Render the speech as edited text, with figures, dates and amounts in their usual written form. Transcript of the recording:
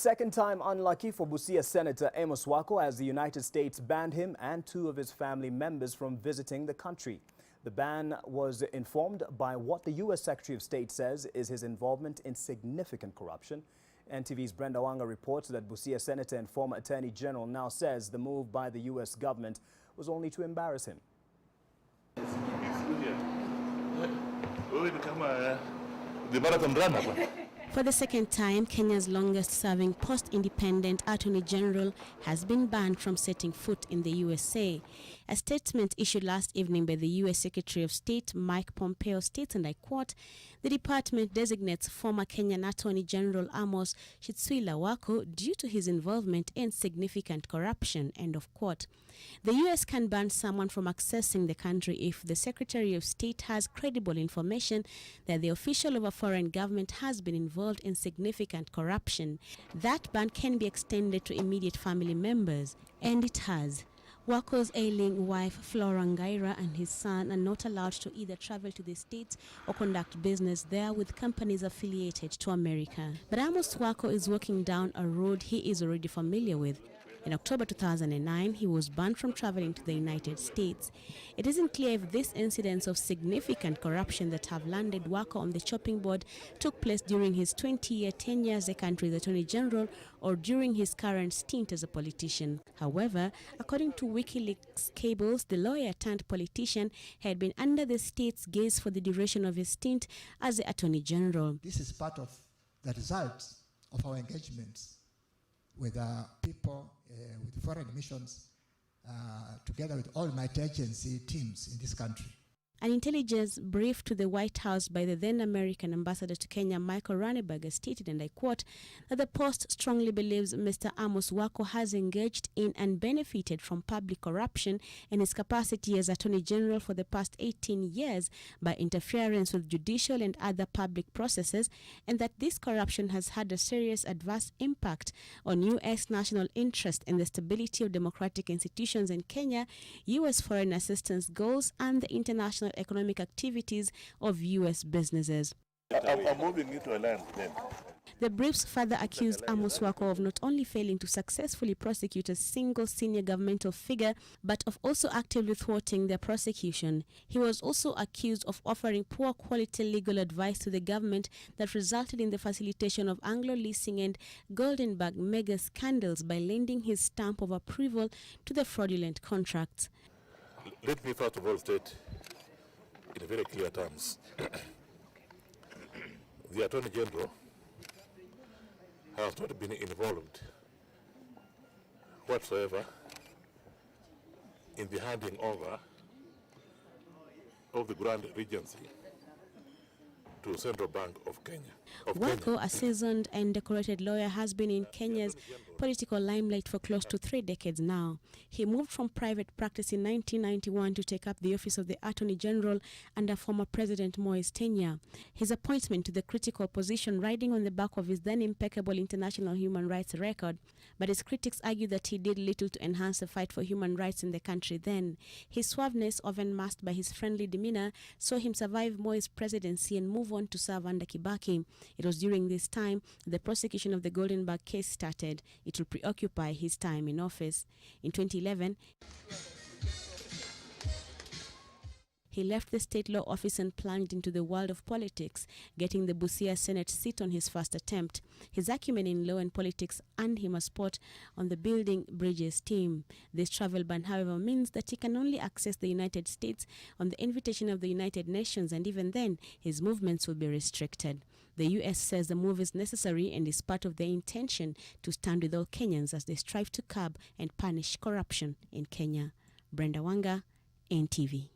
Second time unlucky for Busia Senator Amos Wako as the United States banned him and two of his family members from visiting the country. The ban was informed by what the U.S. Secretary of State says is his involvement in significant corruption. NTV's Brenda Wanga reports that Busia Senator and former Attorney General now says the move by the U.S. government was only to embarrass him. For the second time, Kenya's longest-serving post-independent Attorney General has been banned from setting foot in the USA. A statement issued last evening by the U.S. Secretary of State Mike Pompeo states, and I quote, "The department designates former Kenyan Attorney General Amos Wako due to his involvement in significant corruption," end of quote. The U.S. can ban someone from accessing the country if the Secretary of State has credible information that the official of a foreign government has been involved in significant corruption. That ban can be extended to immediate family members, and it has. Wako's ailing wife Flora Ngaira and his son are not allowed to either travel to the States or conduct business there with companies affiliated to America. But Amos Wako is walking down a road he is already familiar with. In October 2009, he was banned from traveling to the United States. It isn't clear if these incidents of significant corruption that have landed Wako on the chopping board took place during his 20-year tenure as the country's Attorney General or during his current stint as a politician. However, according to WikiLeaks cables, the lawyer turned politician had been under the state's gaze for the duration of his stint as the Attorney General. This is part of the results of our engagements with people, with foreign missions, together with all multi-agency teams in this country. An intelligence brief to the White House by the then American ambassador to Kenya, Michael Ranneberger, stated, and I quote, that the Post strongly believes Mr. Amos Wako has engaged in and benefited from public corruption in his capacity as Attorney General for the past 18 years by interference with judicial and other public processes, and that this corruption has had a serious adverse impact on U.S. national interest in the stability of democratic institutions in Kenya, U.S. foreign assistance goals, and the international economic activities of U.S. businesses. I'm moving into a land then. The briefs further accused Amos Wako of not only failing to successfully prosecute a single senior governmental figure, but of also actively thwarting their prosecution. He was also accused of offering poor quality legal advice to the government that resulted in the facilitation of Anglo leasing and Goldenberg mega scandals by lending his stamp of approval to the fraudulent contracts. Let me first of all state in very clear terms, the Attorney General has not been involved whatsoever in the handing over of the Grand Regency to Central Bank of Kenya. Wako, a seasoned and decorated lawyer, has been in Kenya's political limelight for close to 3 decades now. He moved from private practice in 1991 to take up the office of the Attorney General under former President Moi's tenure. His appointment to the critical position riding on the back of his then impeccable international human rights record, but his critics argue that he did little to enhance the fight for human rights in the country then. His suaveness, often masked by his friendly demeanor, saw him survive Moi's presidency and move on to serve under Kibaki. It was during this time the prosecution of the Goldenberg case started. It will preoccupy his time in office. In 2011, he left the state law office and plunged into the world of politics, getting the Busia Senate seat on his first attempt. His acumen in law and politics earned him a spot on the Building Bridges team. This travel ban, however, means that he can only access the United States on the invitation of the United Nations, and even then, his movements will be restricted. The U.S. says the move is necessary and is part of their intention to stand with all Kenyans as they strive to curb and punish corruption in Kenya. Brenda Wanga, NTV.